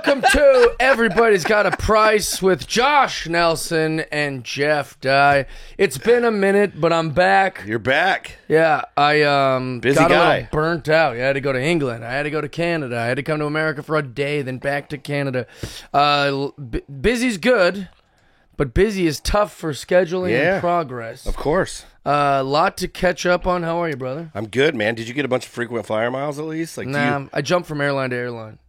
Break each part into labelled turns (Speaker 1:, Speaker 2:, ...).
Speaker 1: Welcome to Everybody's Got a Price with Josh Nelson and Jeff Dye. It's been a minute, but I'm back.
Speaker 2: You're back.
Speaker 1: Yeah, I
Speaker 2: Busy
Speaker 1: got a
Speaker 2: guy.
Speaker 1: little burnt out. I had to go to England. I had to go to Canada. I had to come to America for a day, then back to Canada. Busy's good, but busy is tough for scheduling and progress.
Speaker 2: Of course.
Speaker 1: A lot to catch up on. How are you, brother?
Speaker 2: I'm good, man. Did you get a bunch of frequent flyer miles at least? Like,
Speaker 1: Nah, I jumped from airline to airline.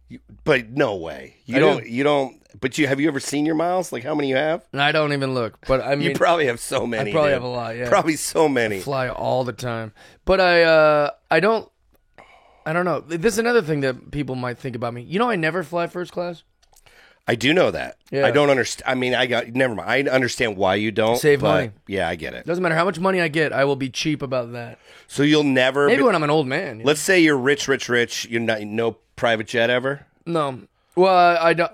Speaker 2: but no way.
Speaker 1: I
Speaker 2: You don't. But have you ever seen your miles? Like how many you have?
Speaker 1: I don't even look, but I mean,
Speaker 2: You probably have so many.
Speaker 1: I probably
Speaker 2: dude.
Speaker 1: have a lot. Yeah,
Speaker 2: Probably so many.
Speaker 1: fly all the time, but I don't know. This is another thing that people might think about me. You know, I never fly first class.
Speaker 2: I do know that.
Speaker 1: Yeah.
Speaker 2: I don't understand. I mean, never mind. I understand why you don't
Speaker 1: Save
Speaker 2: but
Speaker 1: money.
Speaker 2: Yeah, I get it.
Speaker 1: Doesn't matter how much money I get, I will be cheap about that.
Speaker 2: So you'll never.
Speaker 1: Maybe when I'm an old man.
Speaker 2: Let's say you're rich. You're not no private jet ever.
Speaker 1: No. Well, I don't.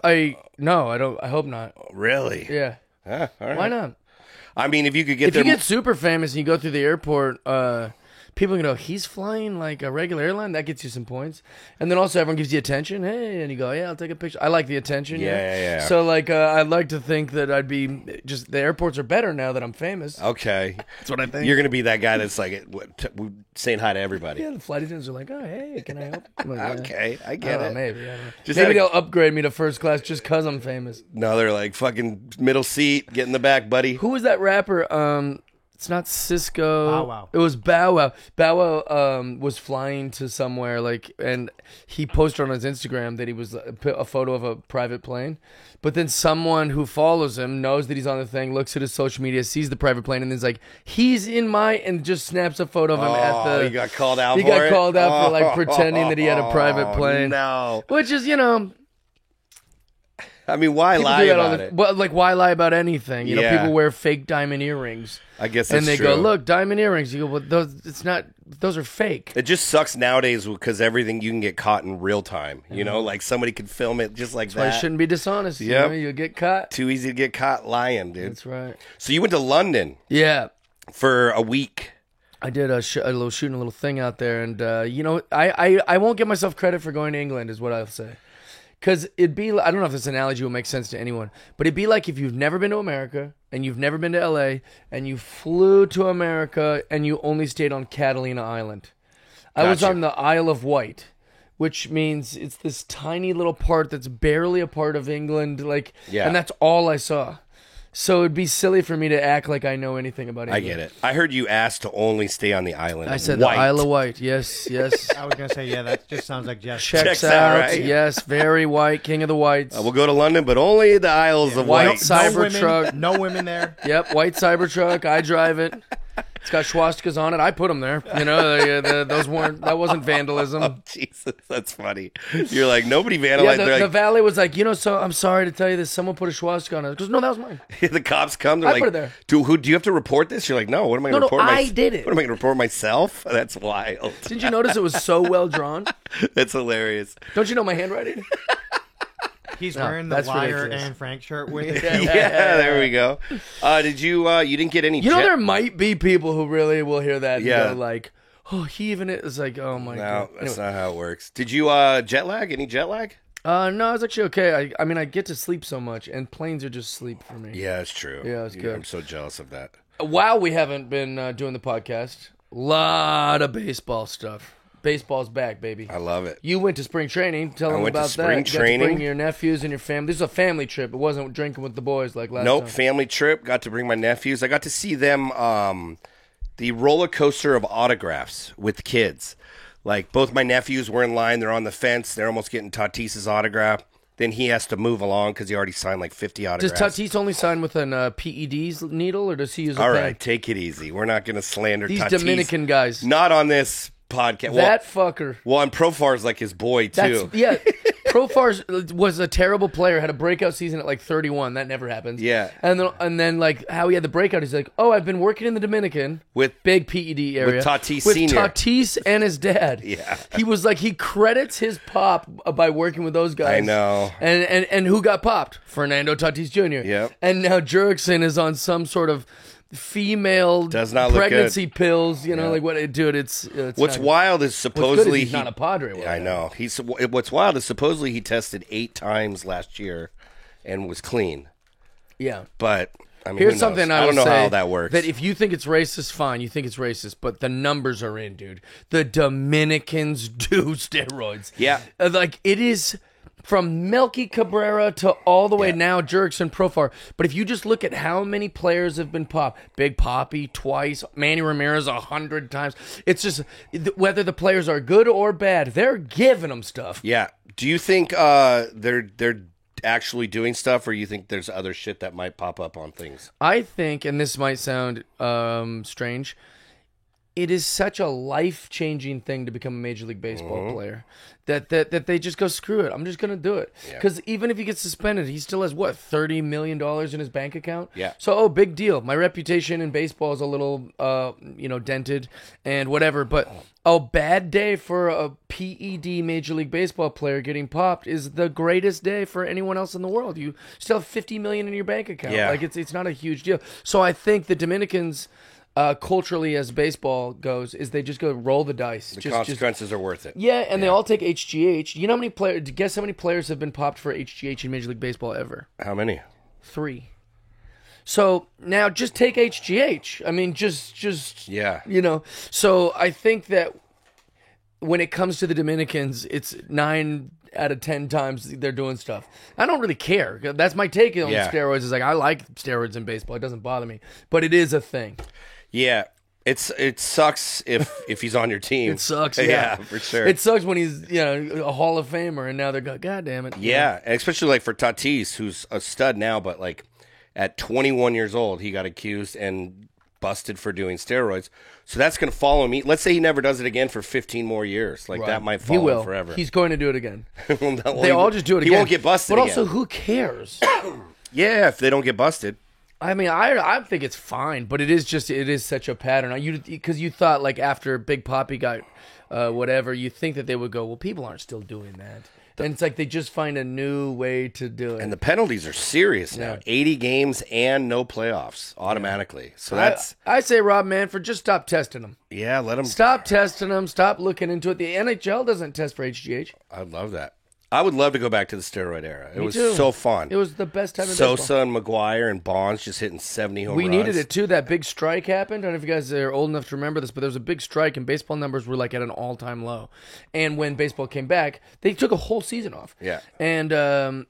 Speaker 1: No, I don't. I hope not.
Speaker 2: Really?
Speaker 1: Yeah.
Speaker 2: All right.
Speaker 1: Why not?
Speaker 2: I mean, if you could get
Speaker 1: If
Speaker 2: there.
Speaker 1: you get super famous and you go through the airport, people can go, he's flying like a regular airline. That gets you some points. And then also everyone gives you attention. Hey, and you go, yeah, I'll take a picture. I like the attention.
Speaker 2: Yeah.
Speaker 1: So like, I'd like to think that I'd be just the airports are better now that I'm famous.
Speaker 2: Okay.
Speaker 1: That's what I think.
Speaker 2: You're going to be that guy that's like saying hi to everybody.
Speaker 1: Yeah, the flight attendants are like, oh, hey, can I help? I'm like, yeah.
Speaker 2: Okay, I
Speaker 1: I
Speaker 2: get
Speaker 1: don't know,
Speaker 2: it.
Speaker 1: maybe. I don't know.
Speaker 2: Just
Speaker 1: Maybe
Speaker 2: had a-
Speaker 1: they'll upgrade me to first class just because I'm famous.
Speaker 2: No, they're like fucking middle seat, get in the back, buddy.
Speaker 1: Who was that rapper? It's not Cisco.
Speaker 3: Bow Wow.
Speaker 1: It was Bow Wow. Bow Wow was flying to somewhere, and he posted on his Instagram that he was put a photo of a private plane. But then someone who follows him knows that he's on the thing, looks at his social media, sees the private plane, and then's like, he's in my, and just snaps a photo of him at the.
Speaker 2: He got called out
Speaker 1: He
Speaker 2: for
Speaker 1: got
Speaker 2: it?
Speaker 1: called out for like pretending that he had a private plane.
Speaker 2: No.
Speaker 1: Which is,
Speaker 2: I mean, why
Speaker 1: people
Speaker 2: lie
Speaker 1: do that all
Speaker 2: about
Speaker 1: the-
Speaker 2: it?
Speaker 1: Well, like, why lie about anything?
Speaker 2: Yeah.
Speaker 1: People wear fake diamond earrings.
Speaker 2: I guess that's
Speaker 1: And they
Speaker 2: true.
Speaker 1: go, look, diamond earrings. You go, well, those are fake.
Speaker 2: It just sucks nowadays because everything you can get caught in real time. You know, like somebody could film it just like
Speaker 1: That's why
Speaker 2: that.
Speaker 1: you shouldn't be dishonest.
Speaker 2: Yep.
Speaker 1: You'll get caught.
Speaker 2: Too easy to get caught lying, dude.
Speaker 1: That's right.
Speaker 2: So you went to London
Speaker 1: Yeah.
Speaker 2: for a week.
Speaker 1: I did a little shooting a little thing out there. And, I won't give myself credit for going to England is what I'll say. Because it'd be, I don't know if this analogy will make sense to anyone, but it'd be like if you've never been to America and you've never been to LA and you flew to America and you only stayed on Catalina Island. I was
Speaker 2: Gotcha.
Speaker 1: on the Isle of Wight, which means it's this tiny little part that's barely a part of England.
Speaker 2: Yeah.
Speaker 1: And that's all I saw. So it'd be silly for me to act like I know anything about England.
Speaker 2: I get it. I heard you asked to only stay on the island.
Speaker 1: I
Speaker 2: of
Speaker 1: said
Speaker 2: Wight.
Speaker 1: the Isle of Wight. Yes.
Speaker 3: I was gonna say, yeah, that just sounds like Jeff.
Speaker 1: Checks
Speaker 2: out,
Speaker 1: out.
Speaker 2: right?
Speaker 1: Yes, very white, king of the whites.
Speaker 2: We'll go to London, but only the Isles of
Speaker 1: White
Speaker 2: Wight.
Speaker 1: Cybertruck.
Speaker 3: No women there.
Speaker 1: Yep, white Cybertruck. I drive it. It's got swastikas on it. I put them there. That wasn't vandalism.
Speaker 2: Oh, Jesus, that's funny. You're like, nobody vandalized.
Speaker 1: Yeah,
Speaker 2: They're
Speaker 1: the
Speaker 2: like,
Speaker 1: valet was like, so I'm sorry to tell you this. Someone put a swastika on it. Because no, that was mine.
Speaker 2: the cops come. They're
Speaker 1: I
Speaker 2: like,
Speaker 1: put it there.
Speaker 2: Do you have to report this? You're like, no. What am I going to
Speaker 1: No,
Speaker 2: report?
Speaker 1: I did it.
Speaker 2: What am I going to report myself? That's wild.
Speaker 1: Didn't you notice it was so well drawn?
Speaker 2: That's hilarious.
Speaker 1: Don't you know my handwriting?
Speaker 3: He's
Speaker 1: No,
Speaker 3: wearing the
Speaker 1: that's
Speaker 3: Liar
Speaker 1: ridiculous.
Speaker 3: and Frank shirt with it.
Speaker 2: Yeah, there we go. Did you? You didn't get any.
Speaker 1: You know, there might be people who really will hear that and
Speaker 2: Yeah.
Speaker 1: go like, oh, he even is like, oh my
Speaker 2: No,
Speaker 1: God.
Speaker 2: that's
Speaker 1: Anyway.
Speaker 2: not how it works. Did you jet lag? Any jet lag?
Speaker 1: No, it's actually okay. I mean, I get to sleep so much, and planes are just sleep for me.
Speaker 2: Yeah, it's true.
Speaker 1: Yeah, it's good.
Speaker 2: I'm so jealous of that.
Speaker 1: While we haven't been doing the podcast, lot of baseball stuff. Baseball's back, baby.
Speaker 2: I love it.
Speaker 1: You went to spring training. Tell them
Speaker 2: went to
Speaker 1: about
Speaker 2: spring
Speaker 1: that. You got to
Speaker 2: training.
Speaker 1: bring your nephews and your family. This is a family trip. It wasn't drinking with the boys like last
Speaker 2: Nope,
Speaker 1: time.
Speaker 2: family trip. Got to bring my nephews. I got to see them. The roller coaster of autographs with kids. Like both my nephews were in line. They're on the fence. They're almost getting Tatis's autograph. Then he has to move along because he already signed like 50
Speaker 1: Does
Speaker 2: autographs.
Speaker 1: Tatis only sign with an PED's needle, or does he use a
Speaker 2: All
Speaker 1: pen?
Speaker 2: right, take it easy. We're not going to slander
Speaker 1: These
Speaker 2: Tatis.
Speaker 1: Dominican guys.
Speaker 2: Not on this podcast.
Speaker 1: That fucker.
Speaker 2: Well, and Profar's like his boy too.
Speaker 1: Yeah. Profar was a terrible player, had a breakout season at like 31. That never happens.
Speaker 2: Yeah.
Speaker 1: And then like how he had the breakout, he's like, oh, I've been working in the Dominican
Speaker 2: With
Speaker 1: big PED area
Speaker 2: with Tatis
Speaker 1: with
Speaker 2: Senior.
Speaker 1: Tatis and his dad.
Speaker 2: Yeah.
Speaker 1: He was like, he credits his pop by working with those guys.
Speaker 2: I know.
Speaker 1: And who got popped? Fernando Tatis Jr.
Speaker 2: Yep.
Speaker 1: And now Jurickson is on some sort of female
Speaker 2: Does not look
Speaker 1: pregnancy pills. You know,
Speaker 2: Yeah.
Speaker 1: like what, dude? It's
Speaker 2: What's
Speaker 1: not,
Speaker 2: wild is
Speaker 1: what's good is
Speaker 2: supposedly
Speaker 1: he's not a Padre.
Speaker 2: I know. What's wild is supposedly he tested 8 times last year and was clean.
Speaker 1: Yeah.
Speaker 2: But I mean,
Speaker 1: Here's
Speaker 2: who
Speaker 1: something
Speaker 2: knows?
Speaker 1: I
Speaker 2: don't
Speaker 1: will
Speaker 2: know
Speaker 1: say
Speaker 2: how that works.
Speaker 1: That if you think it's racist, fine. You think it's racist, but the numbers are in, dude. The Dominicans do steroids.
Speaker 2: Yeah.
Speaker 1: Like it is from Melky Cabrera to all the way
Speaker 2: Yeah.
Speaker 1: now Jurickson Profar. But if you just look at how many players have been popped, Big Poppy twice, Manny Ramirez 100 times. It's just whether the players are good or bad, they're giving them stuff.
Speaker 2: Yeah. Do you think they're actually doing stuff, or you think there's other shit that might pop up on things?
Speaker 1: I think, and this might sound strange, it is such a life-changing thing to become a Major League Baseball player that they just go, screw it, I'm just going to do it. Because even if he gets suspended, he still has, what, $30 million in his bank account?
Speaker 2: Yeah.
Speaker 1: So, big deal. My reputation in baseball is a little, dented and whatever. But a bad day for a PED Major League Baseball player getting popped is the greatest day for anyone else in the world. You still have $50 million in your bank account.
Speaker 2: Yeah.
Speaker 1: Like, it's not a huge deal. So I think the Dominicans... culturally, as baseball goes, is they just go roll the dice.
Speaker 2: The consequences are worth it.
Speaker 1: Yeah, and they all take HGH. You know how many players? Guess how many players have been popped for HGH in Major League Baseball ever?
Speaker 2: How many?
Speaker 1: 3. So now just take HGH. I mean, just
Speaker 2: Yeah.
Speaker 1: So I think that when it comes to the Dominicans, it's 9 out of 10 times they're doing stuff. I don't really care. That's my take on steroids. Is like I like steroids in baseball. It doesn't bother me, but it is a thing.
Speaker 2: Yeah. It sucks if he's on your team.
Speaker 1: It sucks.
Speaker 2: Yeah, for sure.
Speaker 1: It sucks when he's a Hall of Famer and now they're going, God damn it.
Speaker 2: Yeah, and especially like for Tatis, who's a stud now, but like at 21 years old, he got accused and busted for doing steroids. So that's going to follow me. Let's say he never does it again for 15 more years. Like that might
Speaker 1: He
Speaker 2: follow
Speaker 1: will
Speaker 2: him forever.
Speaker 1: He's going to do it again.
Speaker 2: Well,
Speaker 1: They all just do it again.
Speaker 2: He won't get busted.
Speaker 1: But
Speaker 2: again.
Speaker 1: also, who cares?
Speaker 2: Yeah, if they don't get busted.
Speaker 1: I mean, I think it's fine, but it is such a pattern. Because you thought like after Big Poppy got whatever, you think that they would go, well, people aren't still doing that. And it's like they just find a new way to do it.
Speaker 2: And the penalties are serious now.
Speaker 1: Yeah.
Speaker 2: 80 games and no playoffs automatically. So that's
Speaker 1: I say, Rob Manfred, just stop testing them.
Speaker 2: yeah. Let them.
Speaker 1: Stop testing them. Stop looking into it. The NHL doesn't test for HGH.
Speaker 2: I love that. I would love to go back to the steroid era. It was
Speaker 1: too.
Speaker 2: so fun.
Speaker 1: It was the best time in baseball.
Speaker 2: Sosa and McGuire and Bonds just hitting 70 home
Speaker 1: We
Speaker 2: runs.
Speaker 1: needed it too. That big strike happened. I don't know if you guys are old enough to remember this, but there was a big strike and baseball numbers were like at an all-time low. And when baseball came back, they took a whole season off.
Speaker 2: Yeah.
Speaker 1: And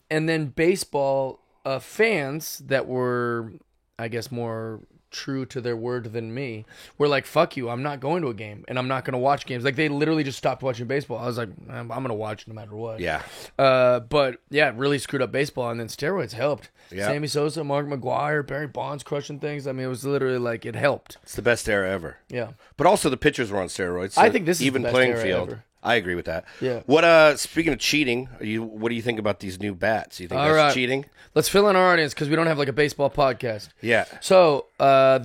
Speaker 1: then baseball fans that were, I guess, more true to their word than me were like, fuck you, I'm not going to a game and I'm not going to watch games. Like they literally just stopped watching baseball. I was like, I'm going to watch no matter what.
Speaker 2: Yeah.
Speaker 1: But yeah, it really screwed up baseball, and then steroids helped.
Speaker 2: Yeah.
Speaker 1: Sammy Sosa, Mark McGuire, Barry Bonds crushing things. I mean, it was literally like it helped.
Speaker 2: It's the best era ever.
Speaker 1: Yeah.
Speaker 2: But also the pitchers were on steroids.
Speaker 1: I think this is
Speaker 2: even
Speaker 1: the best
Speaker 2: playing
Speaker 1: era
Speaker 2: field.
Speaker 1: ever.
Speaker 2: I agree with that.
Speaker 1: Yeah.
Speaker 2: What? Speaking of cheating, what do you think about these new bats? You think
Speaker 1: All
Speaker 2: that's
Speaker 1: right.
Speaker 2: cheating?
Speaker 1: Let's fill in our audience because we don't have like a baseball podcast.
Speaker 2: Yeah.
Speaker 1: So I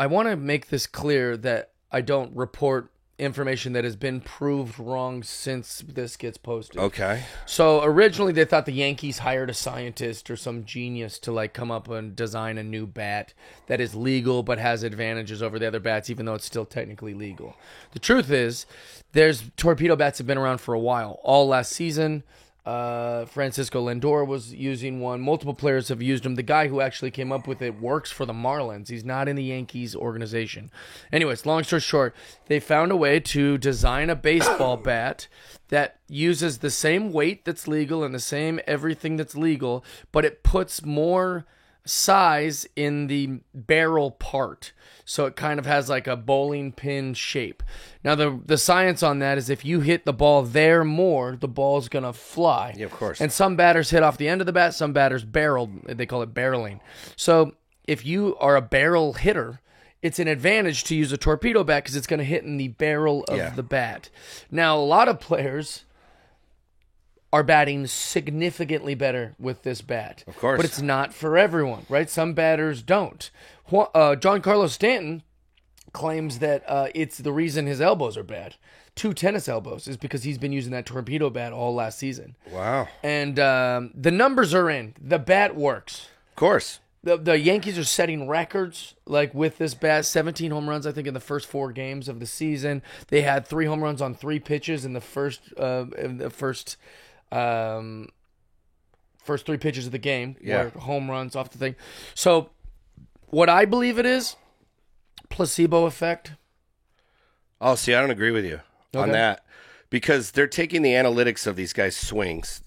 Speaker 1: want to make this clear that I don't report information that has been proved wrong since this gets posted.
Speaker 2: Okay.
Speaker 1: So originally they thought the Yankees hired a scientist or some genius to like come up and design a new bat that is legal but has advantages over the other bats, even though it's still technically legal. The truth is, there's torpedo bats have been around for a while. All last season, Francisco Lindor was using one. Multiple players have used them. The guy who actually came up with it works for the Marlins. He's not in the Yankees organization. Anyways, long story short, they found a way to design a baseball bat that uses the same weight that's legal and the same everything that's legal, but it puts more size in the barrel part. So it kind of has like a bowling pin shape. Now, the science on that is if you hit the ball there more, the ball's going to fly.
Speaker 2: Yeah, of course.
Speaker 1: And some batters hit off the end of the bat, some batters barreled. They call it barreling. So if you are a barrel hitter, it's an advantage to use a torpedo bat because it's going to hit in the barrel of the bat. Now, a lot of players are batting significantly better with this bat.
Speaker 2: Of course.
Speaker 1: But it's not for everyone, right? Some batters don't. Giancarlo Stanton claims that it's the reason his elbows are bad. 2 tennis elbows is because he's been using that torpedo bat all last season.
Speaker 2: Wow.
Speaker 1: And the numbers are in. The bat works.
Speaker 2: Of course.
Speaker 1: The Yankees are setting records like with this bat. 17 home runs, I think, in the first 4 games of the season. They had 3 home runs on 3 pitches in the first 3 pitches of the game.
Speaker 2: Yeah.
Speaker 1: Were home runs off the thing. So what I believe it is, placebo effect.
Speaker 2: Oh, see, I don't agree with you on
Speaker 1: Okay.
Speaker 2: that because they're taking the analytics of these guys' swings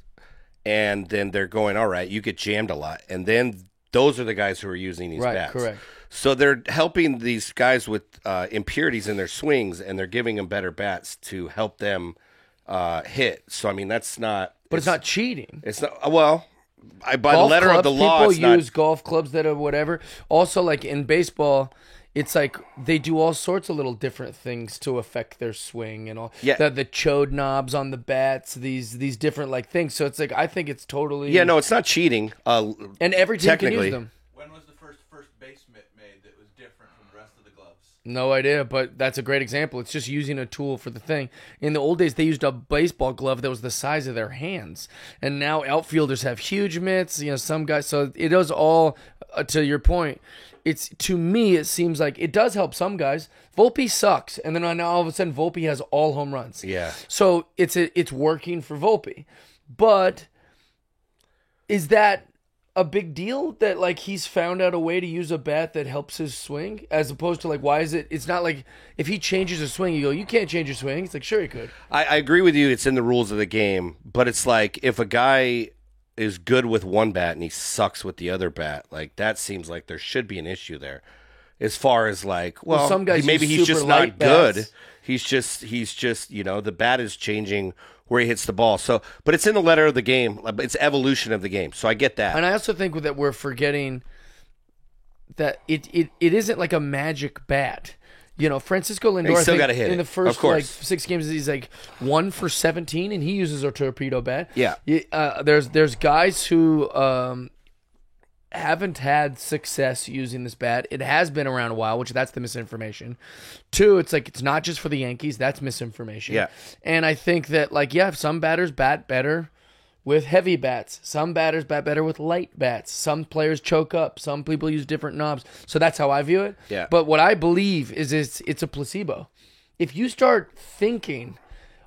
Speaker 2: and then they're going, all right, you get jammed a lot. And then those are the guys who are using these
Speaker 1: Right,
Speaker 2: bats.
Speaker 1: correct.
Speaker 2: So they're helping these guys with impurities in their swings and they're giving them better bats to help them hit. So, I mean, that's not.
Speaker 1: But it's not cheating.
Speaker 2: It's not. Well, by the
Speaker 1: Golf
Speaker 2: letter of
Speaker 1: clubs,
Speaker 2: the law,
Speaker 1: people
Speaker 2: it's not.
Speaker 1: use golf clubs that are whatever. Also, like in baseball, it's like they do all sorts of little different things to affect their swing and all.
Speaker 2: Yeah.
Speaker 1: The chode knobs on the bats, these different like things. So it's like I think it's totally
Speaker 2: Yeah, no, it's not cheating.
Speaker 1: and every team can
Speaker 2: technically.
Speaker 1: use them.
Speaker 4: When was the first base mitt made that was different from the rest of the gloves?
Speaker 1: No idea, but that's a great example. It's just using a tool for the thing. In the old days, they used a baseball glove that was the size of their hands, and now outfielders have huge mitts. You know, some guys. So it does all. To your point, it's to me, it seems like it does help some guys. Volpe sucks, and then now all of a sudden, Volpe has all home runs.
Speaker 2: Yeah.
Speaker 1: So it's working for Volpe, but is that a big deal that like he's found out a way to use a bat that helps his swing as opposed to like why is it? It's not like if he changes his swing, you go, you can't change your swing. It's like sure he could.
Speaker 2: I agree with you. It's in the rules of the game, but it's like if a guy is good with one bat and he sucks with the other bat, like that seems like there should be an issue there. As far as like, well,
Speaker 1: some guys
Speaker 2: maybe
Speaker 1: use
Speaker 2: he's
Speaker 1: super
Speaker 2: just
Speaker 1: light
Speaker 2: not good.
Speaker 1: bats.
Speaker 2: He's just the bat is changing where he hits the ball. So, but it's in the letter of the game. It's evolution of the game. So I get that.
Speaker 1: And I also think that we're forgetting that it isn't like a magic bat. You know, Francisco Lindor,
Speaker 2: He's
Speaker 1: I
Speaker 2: still
Speaker 1: think,
Speaker 2: gotta hit
Speaker 1: in
Speaker 2: it.
Speaker 1: the
Speaker 2: Of
Speaker 1: first
Speaker 2: course.
Speaker 1: like 6 games, he's like 1 for 17, and he uses a torpedo bat.
Speaker 2: Yeah.
Speaker 1: There's guys who haven't had success using this bat. It has been around a while, which that's the misinformation. 2, it's like it's not just for the Yankees. That's misinformation.
Speaker 2: Yeah.
Speaker 1: And I think that like some batters bat better with heavy bats. Some batters bat better with light bats. Some players choke up. Some people use different knobs. So that's how I view it.
Speaker 2: Yeah.
Speaker 1: But what I believe is it's a placebo. If you start thinking,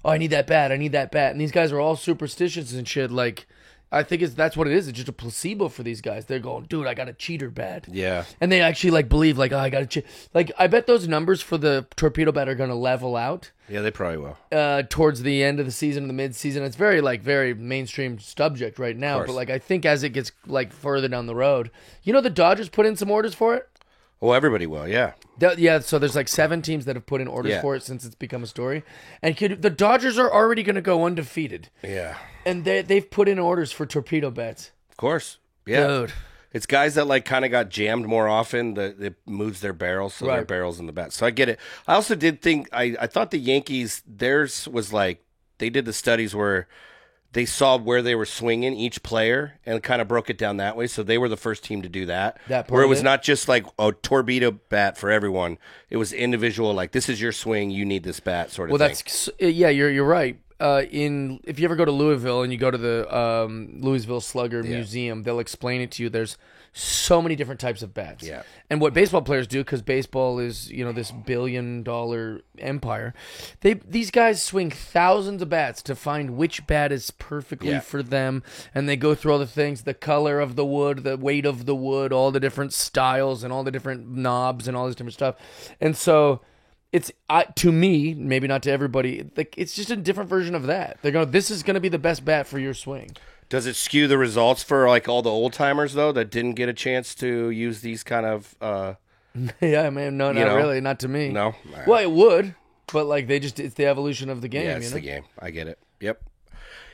Speaker 1: oh, I need that bat, and these guys are all superstitious and shit, like I think that's what it is. It's just a placebo for these guys. They're going, dude, I got a cheater bat.
Speaker 2: Yeah.
Speaker 1: And they actually like believe like, oh, I got to cheat. Like I bet those numbers for the torpedo bat are going to level out
Speaker 2: Yeah, they probably will.
Speaker 1: towards the end of the season, the mid-season. It's very mainstream subject right now.
Speaker 2: course.
Speaker 1: But like I think as it gets like further down the road, the Dodgers put in some orders for it.
Speaker 2: Well, everybody will. Yeah.
Speaker 1: Yeah, so there's like 7 teams that have put in orders
Speaker 2: Yeah.
Speaker 1: for it since it's become a story. And the Dodgers are already going to go undefeated.
Speaker 2: Yeah.
Speaker 1: And they've put in orders for torpedo bats.
Speaker 2: Of course. Yeah.
Speaker 1: Dude.
Speaker 2: It's guys that like kind of got jammed more often that it moves their barrels, so their
Speaker 1: Right.
Speaker 2: barrels in the bat. So I get it. I also did think I thought the Yankees theirs was like they did the studies where they saw where they were swinging each player and kind of broke it down that way. So they were the first team to do that.
Speaker 1: That part
Speaker 2: where it
Speaker 1: of
Speaker 2: was
Speaker 1: it?
Speaker 2: not just like a torpedo bat for everyone. It was individual. Like this is your swing. You need this bat sort of
Speaker 1: Well,
Speaker 2: thing.
Speaker 1: that's yeah, you're right. If you ever go to Louisville and you go to the Louisville Slugger Museum, they'll explain it to you. There's so many different types of bats.
Speaker 2: Yeah.
Speaker 1: And what baseball players do, because baseball is this $1 billion empire, these guys swing thousands of bats to find which bat is perfectly
Speaker 2: Yeah.
Speaker 1: for them, and they go through all the things: the color of the wood, the weight of the wood, all the different styles, and all the different knobs, and all this different stuff. And so. It's to me, maybe not to everybody. Like it's just a different version of that. They're going. This is going to be the best bat for your swing.
Speaker 2: Does it skew the results for like all the old timers though that didn't get a chance to use these kind of?
Speaker 1: Yeah, man. No, not
Speaker 2: know?
Speaker 1: really. Not to me.
Speaker 2: No?
Speaker 1: Well, it would, but like it's the evolution of the game.
Speaker 2: Yeah, it's
Speaker 1: you know?
Speaker 2: the game. I get it. Yep.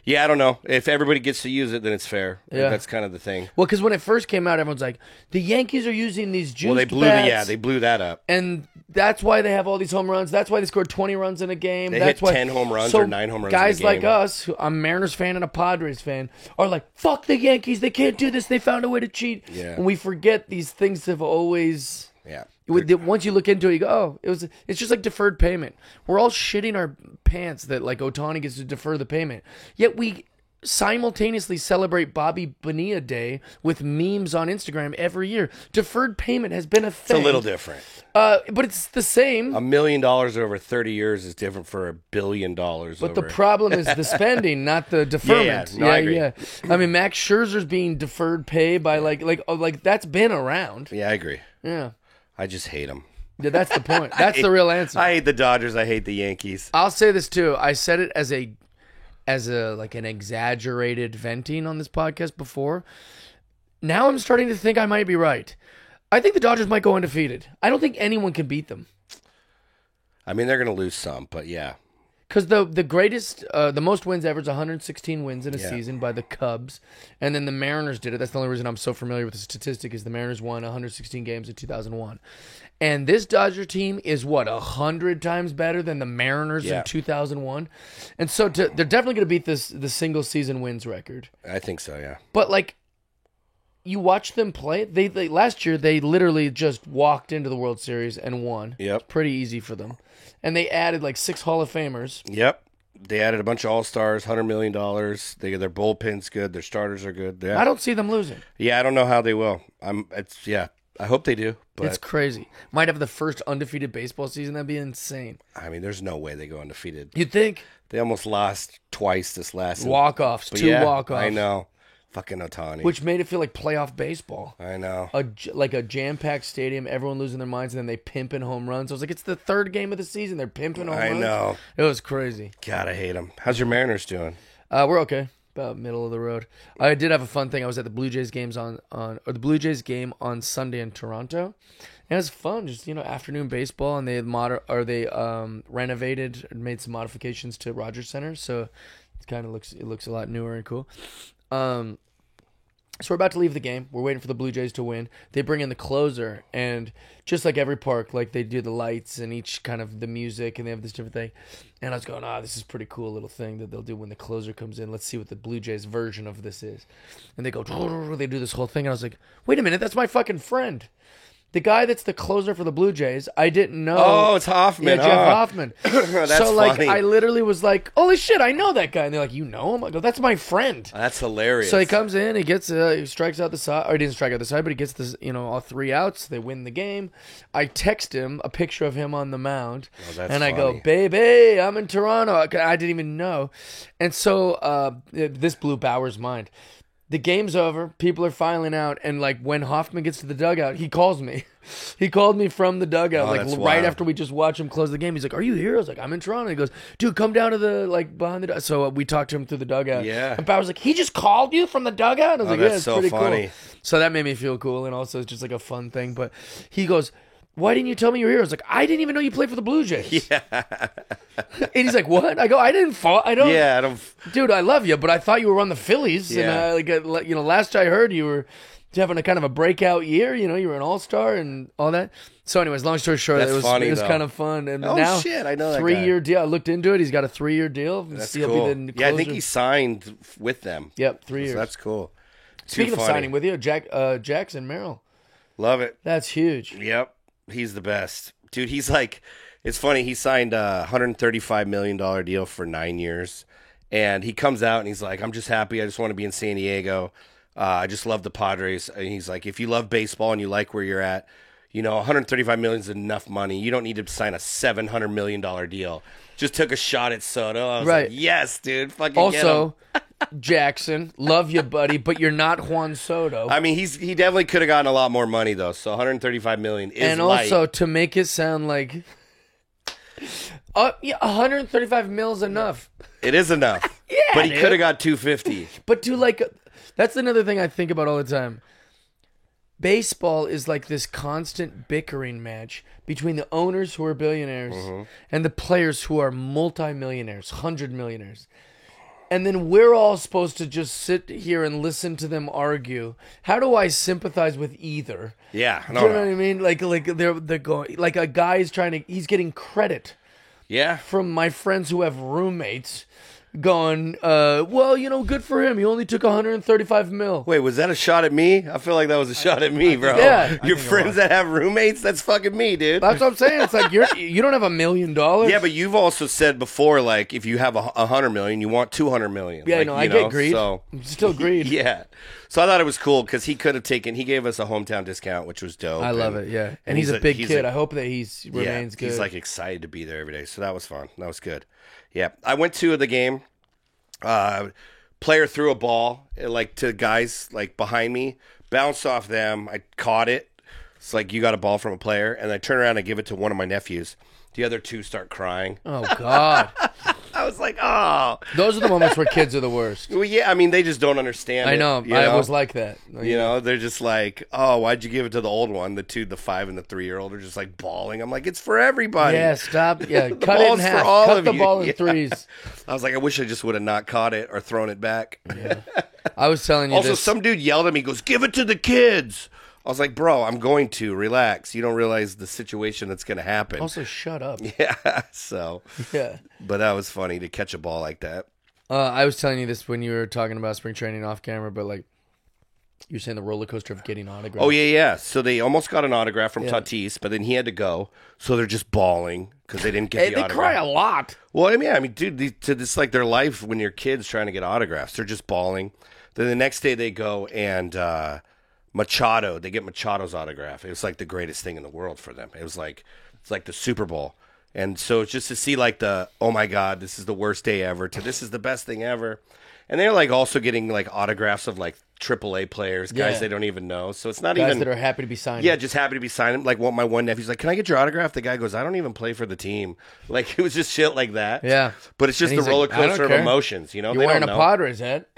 Speaker 2: Yeah, I don't know. If everybody gets to use it, then it's fair.
Speaker 1: Yeah.
Speaker 2: That's kind of the thing.
Speaker 1: Well, because when it first came out, everyone's like, the Yankees are using these juiced
Speaker 2: Well, they blew
Speaker 1: bats,
Speaker 2: they blew that up.
Speaker 1: and that's why they have all these home runs. That's why they scored 20 runs in a game.
Speaker 2: They
Speaker 1: That's
Speaker 2: hit
Speaker 1: why
Speaker 2: 10 home runs
Speaker 1: so
Speaker 2: or 9 home runs in a
Speaker 1: Guys
Speaker 2: game.
Speaker 1: like us, I'm a Mariners fan and a Padres fan, are like, fuck the Yankees. They can't do this. They found a way to cheat.
Speaker 2: Yeah.
Speaker 1: And we forget these things have always.
Speaker 2: Yeah.
Speaker 1: Once you look into it, you go, oh, it's just like deferred payment. We're all shitting our pants that like Otani gets to defer the payment. Yet simultaneously celebrate Bobby Bonilla Day with memes on Instagram every year. Deferred payment has been a
Speaker 2: It's
Speaker 1: thing.
Speaker 2: a little different.
Speaker 1: But it's the same.
Speaker 2: $1 million over 30 years is different for $1 billion
Speaker 1: But
Speaker 2: over.
Speaker 1: the problem is the spending, not the deferment.
Speaker 2: No, I agree.
Speaker 1: I mean, Max Scherzer's being deferred pay by like that's been around.
Speaker 2: Yeah, I agree.
Speaker 1: Yeah.
Speaker 2: I just hate them.
Speaker 1: Yeah, that's the point. That's the real answer.
Speaker 2: I hate the Dodgers. I hate the Yankees.
Speaker 1: I'll say this too. I said it as a like an exaggerated venting on this podcast before. Now I'm starting to think I might be right. I think the Dodgers might go undefeated. I don't think anyone can beat them.
Speaker 2: I mean, they're going to lose some, but yeah.
Speaker 1: Because the greatest, the most wins ever is 116 wins in a
Speaker 2: Yeah.
Speaker 1: season by the Cubs. And then the Mariners did it. That's the only reason I'm so familiar with the statistic is the Mariners won 116 games in 2001. And this Dodger team is, 100 times better than the Mariners
Speaker 2: Yeah.
Speaker 1: in 2001? And so they're definitely going to beat the single season wins record.
Speaker 2: I think so, yeah.
Speaker 1: But, like, you watch them play. They last year, they literally just walked into the World Series and won.
Speaker 2: Yep.
Speaker 1: Pretty easy for them. And they added, like, 6 Hall of Famers.
Speaker 2: Yep. They added a bunch of all-stars, $100 million. Their bullpen's good. Their starters are good. Yeah.
Speaker 1: I don't see them losing.
Speaker 2: Yeah, I don't know how they will. I hope they do, but
Speaker 1: It's crazy. Might have the first undefeated baseball season. That'd be insane.
Speaker 2: I mean, there's no way they go undefeated.
Speaker 1: You'd think
Speaker 2: They almost lost twice this last
Speaker 1: walk-offs,
Speaker 2: but
Speaker 1: 2
Speaker 2: yeah,
Speaker 1: walk-offs.
Speaker 2: I know. Fucking Otani.
Speaker 1: Which made it feel like playoff baseball.
Speaker 2: I know.
Speaker 1: Like a jam-packed stadium, everyone losing their minds, and then they pimping home runs. I was like, it's the third game of the season. They're pimping home runs.
Speaker 2: I know.
Speaker 1: It was crazy.
Speaker 2: God, I hate them. How's your Mariners doing?
Speaker 1: We're okay. About middle of the road. I did have a fun thing. I was at the Blue Jays games the Blue Jays game on Sunday in Toronto. And it was fun, just afternoon baseball, and they renovated and made some modifications to Rogers Center, so it looks a lot newer and cool. So we're about to leave the game. We're waiting for the Blue Jays to win. They bring in the closer, and just like every park, like they do the lights and each kind of the music, and they have this different thing. And I was going, this is a pretty cool little thing that they'll do when the closer comes in. Let's see what the Blue Jays version of this is. And they go, they do this whole thing, and I was like, wait a minute, that's my fucking friend. The guy that's the closer for the Blue Jays, I didn't know.
Speaker 2: Oh, it's Hoffman.
Speaker 1: Yeah, Jeff Hoffman.
Speaker 2: That's
Speaker 1: so, like,
Speaker 2: funny.
Speaker 1: I literally was like, holy shit, I know that guy. And they're like, you know him? I go, that's my friend.
Speaker 2: That's hilarious.
Speaker 1: So he comes in, he strikes out the side, or he didn't strike out the side, but he gets this, all 3 outs. They win the game. I text him a picture of him on the mound,
Speaker 2: that's
Speaker 1: and I go,
Speaker 2: funny.
Speaker 1: baby, I'm in Toronto. I didn't even know. And so this blew Bauer's mind. The game's over. People are filing out, and like when Hoffman gets to the dugout, he calls me. He called me from the dugout,
Speaker 2: Oh,
Speaker 1: like
Speaker 2: that's
Speaker 1: right
Speaker 2: wild.
Speaker 1: after we just watched him close the game. He's like, "Are you here?" I was like, "I'm in Toronto." He goes, "Dude, come down to the behind the dugout." So we talked to him through the dugout.
Speaker 2: Yeah.
Speaker 1: And Bauer's like, "He just called you from the dugout." I was like,
Speaker 2: that's
Speaker 1: "Yeah, it's
Speaker 2: so
Speaker 1: pretty
Speaker 2: funny.
Speaker 1: cool." So that made me feel cool, and also it's just like a fun thing. But he goes, "Why didn't you tell me you were here?" I was like, "I didn't even know you played for the Blue Jays." Yeah. And he's like, "What?" I go, "I didn't fall. I don't."
Speaker 2: Yeah, I don't.
Speaker 1: Dude, I love you, but I thought you were on the Phillies.
Speaker 2: Yeah.
Speaker 1: And last I heard, you were having a kind of a breakout year. You were an all-star and all that. So, anyways, long story short,
Speaker 2: That's
Speaker 1: it was
Speaker 2: funny,
Speaker 1: it was
Speaker 2: though.
Speaker 1: kind of fun. And
Speaker 2: Oh,
Speaker 1: now,
Speaker 2: shit, I know that guy.
Speaker 1: 3-year deal. I looked into it. He's got a 3-year deal.
Speaker 2: That's
Speaker 1: He'll
Speaker 2: cool.
Speaker 1: be the
Speaker 2: Yeah, I think
Speaker 1: closer.
Speaker 2: he signed with them.
Speaker 1: Yep, 3 years.
Speaker 2: So that's cool.
Speaker 1: Speaking
Speaker 2: Too
Speaker 1: of
Speaker 2: funny.
Speaker 1: signing with you, Jackson Merrill.
Speaker 2: Love it.
Speaker 1: That's huge.
Speaker 2: Yep, he's the best, dude. He's like, it's funny. He signed a $135 million deal for 9 years, and he comes out and he's like, "I'm just happy. I just want to be in San Diego. I just love the Padres." And he's like, "If you love baseball and you like where you're at, $135 million is enough money. You don't need to sign a $700 million deal." Just took a shot at Soto. I was
Speaker 1: Right.
Speaker 2: like, "Yes, dude. Fucking get
Speaker 1: Also,
Speaker 2: him."
Speaker 1: Jackson, love you, buddy, but you're not Juan Soto.
Speaker 2: I mean, he definitely could have gotten a lot more money though. So $135 million is
Speaker 1: and
Speaker 2: light.
Speaker 1: also, to make it sound like... 135 mil's enough.
Speaker 2: It is enough.
Speaker 1: Yeah,
Speaker 2: but he
Speaker 1: dude.
Speaker 2: could have got 250.
Speaker 1: But that's another thing I think about all the time. Baseball is like this constant bickering match between the owners who are billionaires and the players who are multimillionaires, 100 millionaires. And then we're all supposed to just sit here and listen to them argue. How do I sympathize with either?
Speaker 2: Yeah,
Speaker 1: Do you know what I mean? Like they're going, like a guy is he's getting credit
Speaker 2: Yeah,
Speaker 1: from my friends who have roommates going, well, good for him. He only took 135 mil.
Speaker 2: Wait, was that a shot at me? I feel like that was a shot at me, bro.
Speaker 1: Yeah.
Speaker 2: Your
Speaker 3: think it
Speaker 2: friends
Speaker 3: was.
Speaker 2: that have roommates, that's fucking me, dude.
Speaker 1: That's what I'm saying. It's like you don't have $1 million.
Speaker 2: Yeah, but you've also said before, like, if you have 100 million, you want 200 million.
Speaker 1: Yeah,
Speaker 2: like,
Speaker 1: no,
Speaker 2: you
Speaker 1: I
Speaker 2: know,
Speaker 1: get greed.
Speaker 2: So,
Speaker 1: I'm still greed.
Speaker 2: yeah. So I thought it was cool because he gave us a hometown discount, which was dope.
Speaker 1: I love
Speaker 2: and-
Speaker 1: it. Yeah, and he's a big kid. I hope that remains good.
Speaker 2: He's like excited to be there every day. So that was fun. That was good. Yeah, I went to the game. Player threw a ball like to guys like behind me, bounced off them. I caught it. It's like you got a ball from a player, and I turn around and give it to one of my nephews. The other two start crying.
Speaker 1: Oh God,
Speaker 2: I was like, oh.
Speaker 1: those are the moments where kids are the worst.
Speaker 2: Well, yeah, I mean, they just don't understand.
Speaker 1: I know.
Speaker 2: You
Speaker 1: I was like that.
Speaker 2: You know, they're just like, oh, why'd you give it to the old one? The 5 and the 3-year-old are just like bawling. I'm like, it's for everybody.
Speaker 1: Yeah, stop. Yeah, cut it
Speaker 2: ball's
Speaker 1: in
Speaker 2: for
Speaker 1: half.
Speaker 2: all
Speaker 1: Cut
Speaker 2: of
Speaker 1: the
Speaker 2: you.
Speaker 1: ball in
Speaker 2: Yeah.
Speaker 1: threes.
Speaker 2: I was like, I wish I just would have not caught it or thrown it back.
Speaker 1: I was telling you
Speaker 2: Also,
Speaker 1: this.
Speaker 2: some dude yelled at me, goes, give it to the kids. I was like, bro, I'm going to. Relax. You don't realize the situation that's going to happen.
Speaker 1: Also, shut up.
Speaker 2: Yeah, so.
Speaker 1: Yeah.
Speaker 2: But that was funny to catch a ball like that.
Speaker 1: I was telling you this when you were talking about spring training off camera, but like you're saying the roller coaster of getting autographs.
Speaker 2: Oh, yeah. So they almost got an autograph from
Speaker 1: Yeah.
Speaker 2: Tatis, but then he had to go. So they're just bawling because they didn't get
Speaker 1: Hey,
Speaker 2: the
Speaker 1: they
Speaker 2: autograph.
Speaker 1: cry a lot.
Speaker 2: Well, I mean, dude, it's like their life when you're kids trying to get autographs. They're just bawling. Then the next day they go and they get Machado's autograph. It was like the greatest thing in the world for them. It's like the Super Bowl. And so it's just to see like oh my God, this is the worst day ever to this is the best thing ever. And they're like also getting like autographs of like AAA players, guys
Speaker 1: Yeah.
Speaker 2: they don't even know. So it's not
Speaker 1: Guys
Speaker 2: even
Speaker 1: that are happy to be signed.
Speaker 2: yeah, just happy to be signing. Like, my one nephew's like, "Can I get your autograph?" The guy goes, "I don't even play for the team." Like, it was just shit like that.
Speaker 1: Yeah.
Speaker 2: but it's just
Speaker 1: And
Speaker 2: the
Speaker 1: he's
Speaker 2: roller
Speaker 1: like, "I don't
Speaker 2: coaster of
Speaker 1: care.
Speaker 2: emotions. You know,
Speaker 1: You're
Speaker 2: they
Speaker 1: wearing a
Speaker 2: don't know.
Speaker 1: Padres hat.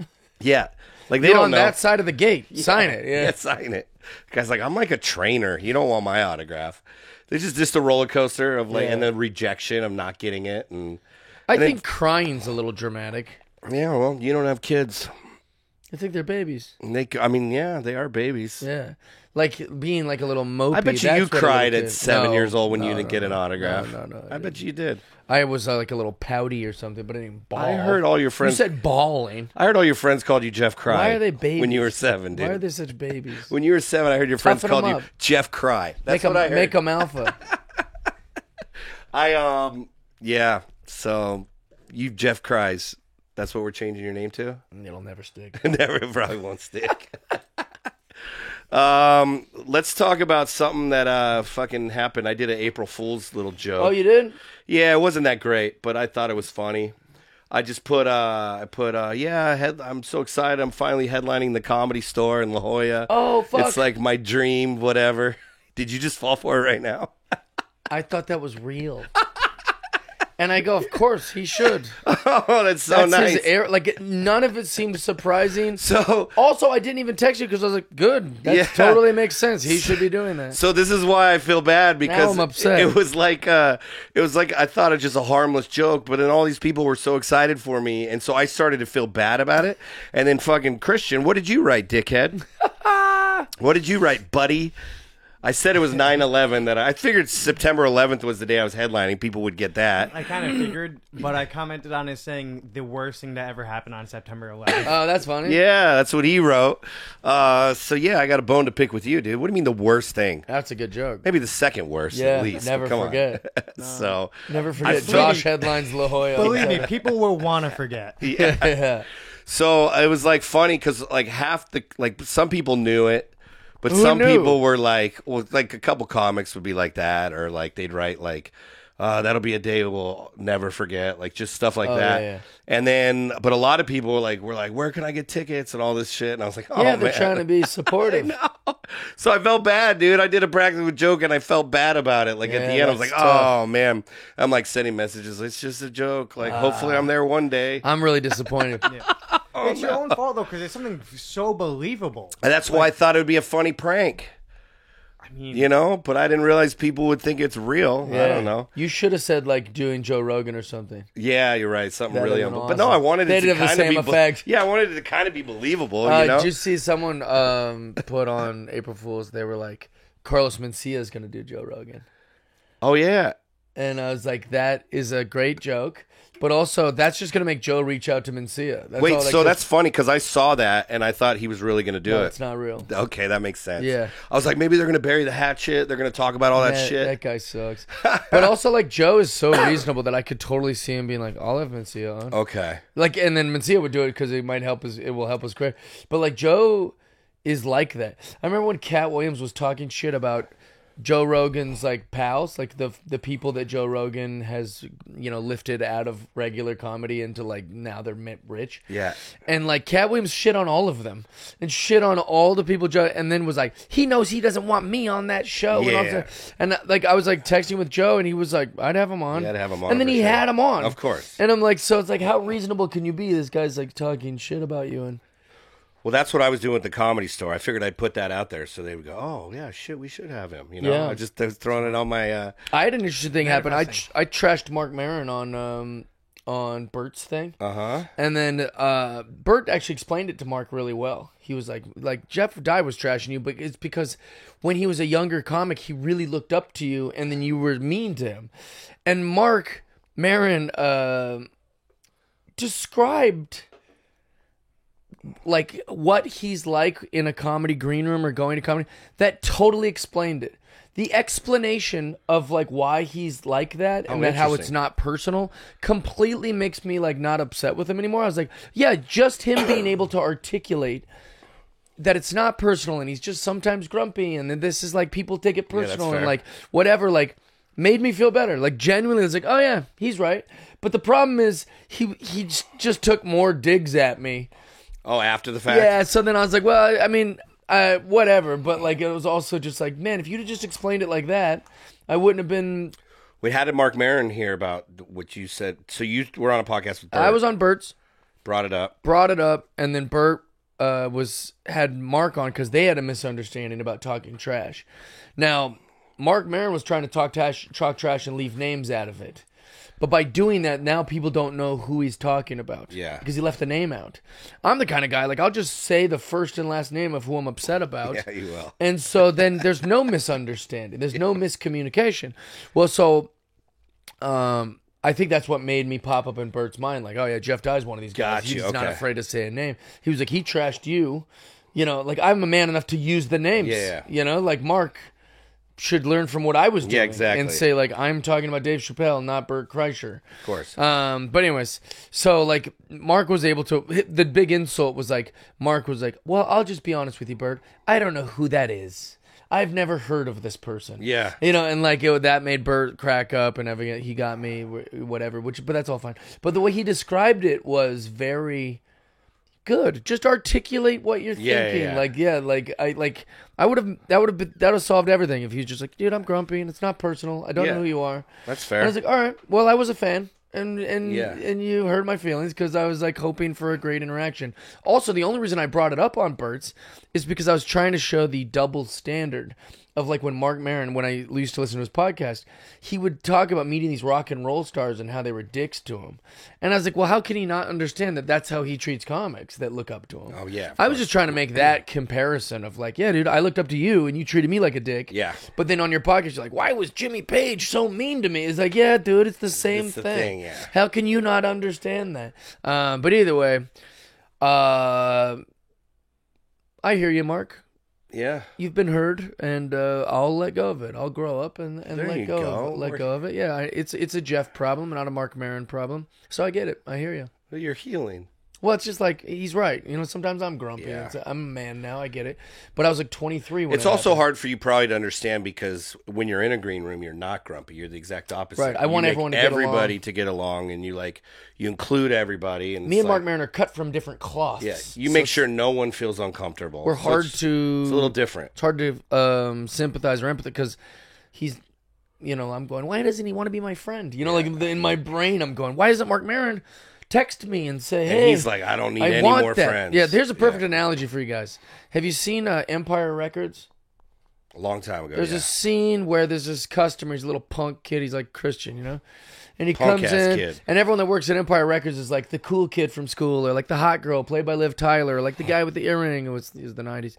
Speaker 2: Yeah, like they
Speaker 1: You're
Speaker 2: don't
Speaker 1: on
Speaker 2: know.
Speaker 1: that side of the gate. Sign it.
Speaker 2: Yeah,
Speaker 1: Yeah.
Speaker 2: sign it. The guy's like, "I'm like a trainer. You don't want my autograph." This is just a roller coaster of like,
Speaker 1: Yeah.
Speaker 2: and the rejection of not getting it, and
Speaker 1: I
Speaker 2: and then-
Speaker 1: think crying's a little dramatic.
Speaker 2: yeah, well, you don't have kids.
Speaker 1: I think they're babies.
Speaker 2: And I mean, yeah, they are babies.
Speaker 1: Yeah. Like being like a little mopey.
Speaker 2: I bet
Speaker 1: that's
Speaker 2: you
Speaker 1: what a little
Speaker 2: cried at
Speaker 1: kid-
Speaker 2: 7
Speaker 1: No,
Speaker 2: years old when you
Speaker 1: no,
Speaker 2: didn't
Speaker 1: no,
Speaker 2: get an
Speaker 1: no.
Speaker 2: autograph.
Speaker 1: No,
Speaker 2: I bet you did.
Speaker 1: I was like a little pouty or something, but I didn't bawl.
Speaker 2: I heard all your
Speaker 1: You
Speaker 2: friends.
Speaker 1: said bawling.
Speaker 2: I heard all your friends called you Jeff Cry.
Speaker 1: Why are they babies?
Speaker 2: When you were 7, dude.
Speaker 1: Why are they such babies?
Speaker 2: When you were 7, I heard your friends
Speaker 1: Toughen 'em
Speaker 2: called you
Speaker 1: up.
Speaker 2: Jeff Cry. That's what I heard.
Speaker 1: Make them alpha.
Speaker 2: Yeah. So you Jeff Cries. That's what we're changing your name to.
Speaker 1: It'll never stick.
Speaker 2: Never, it probably won't stick. Let's talk about something that fucking happened. I did an April Fool's little joke.
Speaker 1: Oh, you did?
Speaker 2: Yeah, it wasn't that great, but I thought it was funny. I just put I'm so excited. I'm finally headlining the Comedy Store in La Jolla.
Speaker 1: Oh, fuck.
Speaker 2: It's like my dream, whatever. Did you just fall for it right now?
Speaker 1: I thought that was real. And I go, of course, he should.
Speaker 2: Oh, that's so
Speaker 1: That's
Speaker 2: nice.
Speaker 1: his air. Like, none of it seemed surprising.
Speaker 2: So
Speaker 1: Also, I didn't even text you because I was like, good. That
Speaker 2: Yeah.
Speaker 1: totally makes sense. He should be doing that.
Speaker 2: So this is why I feel bad because
Speaker 1: I'm upset.
Speaker 2: it was like I thought it was just a harmless joke, but then all these people were so excited for me, and so I started to feel bad about it. And then fucking Christian, what did you write, dickhead? What did you write, buddy? I said it was 9/11. That I figured September 11th was the day I was headlining. People would get that.
Speaker 3: I kind of figured, but I commented on it saying the worst thing that ever happened on September 11th.
Speaker 1: Oh, that's funny.
Speaker 2: Yeah, that's what he wrote. So yeah, I got a bone to pick with you, dude. What do you mean the worst thing?
Speaker 1: That's a good joke.
Speaker 2: Maybe the second worst,
Speaker 1: Yeah,
Speaker 2: at least.
Speaker 1: never
Speaker 2: Come on.
Speaker 1: forget.
Speaker 2: So
Speaker 1: Never forget.
Speaker 2: feel-
Speaker 1: Josh headlines La Jolla.
Speaker 3: Believe me, people will want to forget.
Speaker 1: Yeah.
Speaker 2: So it was like funny because like some people knew it, but
Speaker 1: Who
Speaker 2: some
Speaker 1: knew?
Speaker 2: people were like, well, like a couple comics would be like that, or like they'd write like, that'll be a day we'll never forget, like just stuff like
Speaker 1: Oh,
Speaker 2: that.
Speaker 1: yeah.
Speaker 2: And then, but a lot of people were like, where can I get tickets and all this shit? And I was like, oh
Speaker 1: Yeah, they're
Speaker 2: man.
Speaker 1: trying to be supportive.
Speaker 2: So I felt bad, dude. I did a practical joke and I felt bad about it. Like at
Speaker 1: Yeah,
Speaker 2: the end, I was like,
Speaker 1: that's tough.
Speaker 2: oh man. I'm like sending messages. It's just a joke. Like hopefully I'm there one day.
Speaker 1: I'm really disappointed.
Speaker 3: It's your own fault, though, because it's something so believable.
Speaker 2: And that's why I thought it would be a funny prank.
Speaker 3: I mean,
Speaker 2: You know, but I didn't realize people would think it's real. I don't know.
Speaker 1: You should have said like doing Joe Rogan or something.
Speaker 2: Yeah, you're right. Something
Speaker 1: That'd
Speaker 2: really
Speaker 1: have been
Speaker 2: But no,
Speaker 1: awesome.
Speaker 2: I wanted
Speaker 1: They'd
Speaker 2: it to
Speaker 1: have the
Speaker 2: kind of
Speaker 1: same
Speaker 2: be
Speaker 1: effect.
Speaker 2: Yeah, I wanted it to kind of be believable, you know?
Speaker 1: Did you see someone put on April Fool's? They were like, Carlos Mencia is going to do Joe Rogan.
Speaker 2: Oh yeah.
Speaker 1: And I was like, that is a great joke. But also, that's just going to make Joe reach out to Mencia. That's
Speaker 2: Wait,
Speaker 1: all
Speaker 2: so that's funny because I saw that and I thought he was really going to do
Speaker 1: no,
Speaker 2: it.
Speaker 1: it's not real.
Speaker 2: Okay, that makes sense.
Speaker 1: Yeah.
Speaker 2: I was like, maybe they're going to bury the hatchet. They're going to talk about all that shit.
Speaker 1: That guy sucks. But also, like, Joe is so reasonable that I could totally see him being like, I'll have Mencia on.
Speaker 2: Okay.
Speaker 1: Like, and then Mencia would do it because it will help us create. But like, Joe is like that. I remember when Cat Williams was talking shit about Joe Rogan's like pals, like the people that Joe Rogan has, lifted out of regular comedy into like now they're rich.
Speaker 2: Yeah.
Speaker 1: And like Cat Williams shit on all of them and shit on all the people Joe, and then was like, he knows he doesn't want me on that show.
Speaker 2: Yeah.
Speaker 1: And like I was like texting with Joe and he was like, I'd have him on.
Speaker 2: Yeah, I'd have him on
Speaker 1: And then
Speaker 2: for
Speaker 1: he
Speaker 2: sure.
Speaker 1: had him on.
Speaker 2: Of course.
Speaker 1: And I'm like, so it's like, how reasonable can you be? This guy's like talking shit about you and.
Speaker 2: Well, that's what I was doing at the Comedy Store. I figured I'd put that out there so they would go, oh, yeah, shit, we should have him.
Speaker 1: Yeah.
Speaker 2: I was throwing it on my...
Speaker 1: I had an interesting thing happen. I
Speaker 3: Manifesting.
Speaker 1: trashed Mark Maron on Bert's thing.
Speaker 2: Uh-huh.
Speaker 1: And then Bert actually explained it to Mark really well. He was like Jeff Dye was trashing you, but it's because when he was a younger comic, he really looked up to you, and then you were mean to him. And Mark Maron described like what he's like in a comedy green room or going to comedy. That totally explained it. The explanation of like why he's like that and that how it's
Speaker 2: interesting.
Speaker 1: not personal completely makes me like not upset with him anymore. I was like, yeah, just him being able to articulate that it's not personal and he's just sometimes grumpy and then this is like people take it
Speaker 2: that's
Speaker 1: personal and
Speaker 2: fair.
Speaker 1: like whatever, like made me feel better. Like genuinely, I was like, oh yeah, he's right. But the problem is he just took more digs at me.
Speaker 2: Oh, after the fact?
Speaker 1: Yeah, so then I was like, well, I mean, whatever. But like, it was also just like, man, if you'd have just explained it like that, I wouldn't have been.
Speaker 2: We had Mark Maron here about what you said. So you were on a podcast with Bert.
Speaker 1: I was on Bert's,
Speaker 2: Brought it up.
Speaker 1: and then Bert had Mark on because they had a misunderstanding about talking trash. Now, Mark Maron was trying to talk trash and leave names out of it. But by doing that, now people don't know who he's talking about.
Speaker 2: Yeah.
Speaker 1: Because he left the name out. I'm the kind of guy, like, I'll just say the first and last name of who I'm upset about.
Speaker 2: Yeah, you will.
Speaker 1: And so then there's no misunderstanding. There's no miscommunication. Well, so I think that's what made me pop up in Bert's mind. Like, oh, yeah, Jeff Dye's one of these guys.
Speaker 2: Got you,
Speaker 1: He's not
Speaker 2: okay.
Speaker 1: afraid to say a name. He was like, he trashed you. Like, I'm a man enough to use the names.
Speaker 2: Yeah.
Speaker 1: Like Mark should learn from what I was doing.
Speaker 2: Yeah, exactly.
Speaker 1: And say, like, I'm talking about Dave Chappelle, not Bert Kreischer.
Speaker 2: Of course.
Speaker 1: But anyways, so, like, Mark was able to... The big insult was, like, Mark was like, well, I'll just be honest with you, Bert. I don't know who that is. I've never heard of this person.
Speaker 2: Yeah.
Speaker 1: And, like, that made Bert crack up and everything. He got me, whatever, but that's all fine. But the way he described it was very... good. Just articulate what you're thinking. I would have that would have solved everything if he's just like, dude, I'm grumpy and it's not personal. I don't know who you are.
Speaker 2: That's fair.
Speaker 1: And I was like, all right, well, I was a fan and
Speaker 2: Yeah.
Speaker 1: and you hurt my feelings because I was like hoping for a great interaction. Also, the only reason I brought it up on Bert's is because I was trying to show the double standard of like when Mark Maron, when I used to listen to his podcast, he would talk about meeting these rock and roll stars and how they were dicks to him. And I was like, well, how can he not understand that that's how he treats comics that look up to him?
Speaker 2: Oh, yeah, of
Speaker 1: I was
Speaker 2: course.
Speaker 1: just trying to make that comparison of like, yeah, dude, I looked up to you and you treated me like a dick.
Speaker 2: Yeah.
Speaker 1: But then on your podcast, you're like, why was Jimmy Page so mean to me? It's like, yeah, dude, it's the same
Speaker 2: It's the
Speaker 1: thing.
Speaker 2: thing, yeah.
Speaker 1: How can you not understand that? But either way, I hear you, Mark.
Speaker 2: Yeah.
Speaker 1: You've been heard, and I'll let go of it. I'll grow up and
Speaker 2: There
Speaker 1: let
Speaker 2: you
Speaker 1: go
Speaker 2: go.
Speaker 1: of it. Let go of it. Yeah, it's a Jeff problem, not a Mark Maron problem. So I get it. I hear you.
Speaker 2: Well, you're healing.
Speaker 1: Well, it's just like he's right. Sometimes I'm grumpy.
Speaker 2: Yeah.
Speaker 1: I'm a man now. I get it. But I was like 23 when
Speaker 2: It's
Speaker 1: it
Speaker 2: also
Speaker 1: happened.
Speaker 2: hard for you probably to understand because when you're in a green room, you're not grumpy. You're the exact opposite.
Speaker 1: Right. I want
Speaker 2: You make
Speaker 1: everyone to get
Speaker 2: everybody
Speaker 1: along.
Speaker 2: to get along, and you include everybody. And
Speaker 1: Me
Speaker 2: it's
Speaker 1: and Mark
Speaker 2: like-
Speaker 1: Maron are cut from different cloths.
Speaker 2: Yeah, you
Speaker 1: So
Speaker 2: make sure no one feels uncomfortable.
Speaker 1: we're
Speaker 2: So
Speaker 1: hard
Speaker 2: it's
Speaker 1: to.
Speaker 2: a little different.
Speaker 1: It's hard to sympathize or empathize because he's. I'm going, why doesn't he want to be my friend? Like in my brain, I'm going, why doesn't Mark Maron text me and say, hey,
Speaker 2: And he's like, I don't need any
Speaker 1: want
Speaker 2: more
Speaker 1: that.
Speaker 2: friends.
Speaker 1: Yeah, there's a perfect analogy for you guys. Have you seen Empire Records?
Speaker 2: A long time ago.
Speaker 1: There's
Speaker 2: yeah.
Speaker 1: a scene where there's this customer, he's a little punk kid, he's like Christian, And he
Speaker 2: Punk-ass
Speaker 1: comes in,
Speaker 2: kid.
Speaker 1: and everyone that works at Empire Records is like the cool kid from school, or like the hot girl played by Liv Tyler, or like the guy with the earring. It was the 90s.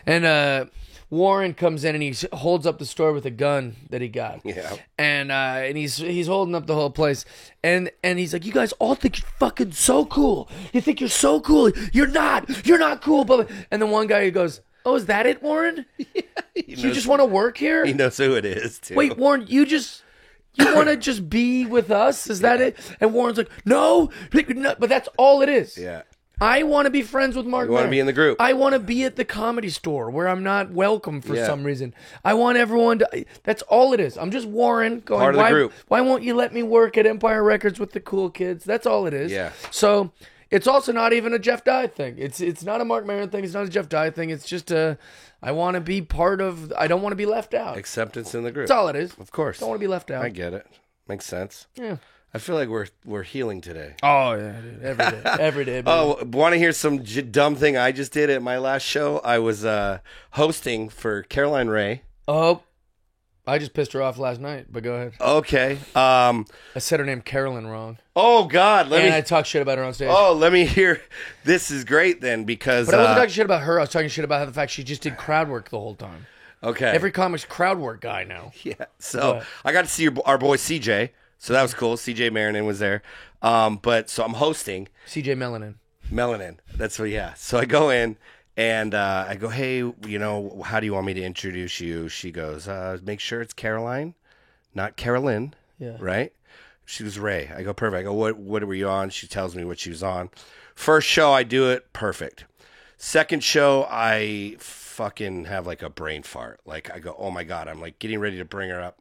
Speaker 1: And Warren comes in and he holds up the store with a gun that he got.
Speaker 2: Yeah.
Speaker 1: And he's holding up the whole place. And he's like, you guys all think you're fucking so cool. You think you're so cool. You're not cool. But and then one guy goes, oh, is that it, Warren? You just want to work here?
Speaker 2: He knows who it is, too.
Speaker 1: Wait, Warren, you want to just be with us? Is that it? And Warren's like, no, but that's all it is.
Speaker 2: Yeah.
Speaker 1: I want to be friends with Mark.
Speaker 2: You want to be in the group.
Speaker 1: I want to be at the Comedy Store where I'm not welcome for some reason. I want everyone to. That's all it is. I'm just Warren going.
Speaker 2: Part of the group.
Speaker 1: Why won't you let me work at Empire Records with the cool kids? That's all it is.
Speaker 2: Yeah.
Speaker 1: So it's also not even a Jeff Dye thing. It's not a Mark Maron thing. It's not a Jeff Dye thing. It's just I want to be part of. I don't want to be left out.
Speaker 2: Acceptance in the group.
Speaker 1: That's all it is.
Speaker 2: Of course.
Speaker 1: Don't want to be left out.
Speaker 2: I get it. Makes sense.
Speaker 1: Yeah.
Speaker 2: I feel like we're healing today.
Speaker 1: Oh yeah, dude. Every day. Baby.
Speaker 2: Oh, want to hear some dumb thing I just did at my last show? I was hosting for Caroline Ray.
Speaker 1: Oh, I just pissed her off last night. But go ahead.
Speaker 2: Okay.
Speaker 1: I said her name Carolyn wrong.
Speaker 2: Oh God.
Speaker 1: I talked shit about her on stage.
Speaker 2: Oh, let me hear. This is great then because.
Speaker 1: But I wasn't talking shit about her. I was talking shit about the fact she just did crowd work the whole time.
Speaker 2: Okay.
Speaker 1: Every comic's crowd work guy now.
Speaker 2: Yeah. So I got to see our boy CJ. So that was cool. CJ Marinan was there. But so I'm hosting.
Speaker 1: CJ Melanin.
Speaker 2: That's what. Yeah. So I go in and I go, hey, how do you want me to introduce you? She goes, make sure it's Caroline, not Carolyn.
Speaker 1: Yeah.
Speaker 2: Right. She was Ray. I go, perfect. I go, what were you on? She tells me what she was on. First show, I do it perfect. Second show, I fucking have like a brain fart. Like I go, oh my God, I'm like getting ready to bring her up.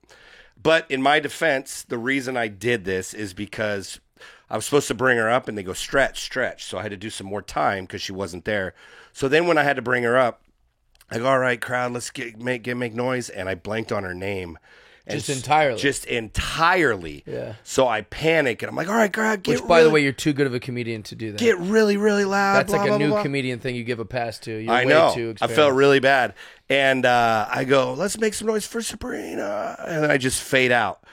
Speaker 2: But in my defense, the reason I did this is because I was supposed to bring her up and they go stretch. So I had to do some more time because she wasn't there. So then when I had to bring her up, I go, all right, crowd, let's make noise. And I blanked on her name.
Speaker 1: Just entirely.
Speaker 2: Just entirely.
Speaker 1: Yeah.
Speaker 2: So I panic and I'm like, all right, crowd,
Speaker 1: Which, by the way, you're too good of a comedian to do that.
Speaker 2: get really, really loud.
Speaker 1: That's
Speaker 2: blah,
Speaker 1: like
Speaker 2: blah,
Speaker 1: a new
Speaker 2: blah, blah.
Speaker 1: comedian thing you give a pass to. You're
Speaker 2: I
Speaker 1: way
Speaker 2: know.
Speaker 1: too
Speaker 2: I
Speaker 1: experienced.
Speaker 2: felt really bad. And I go, let's make some noise for Sabrina. And then I just fade out.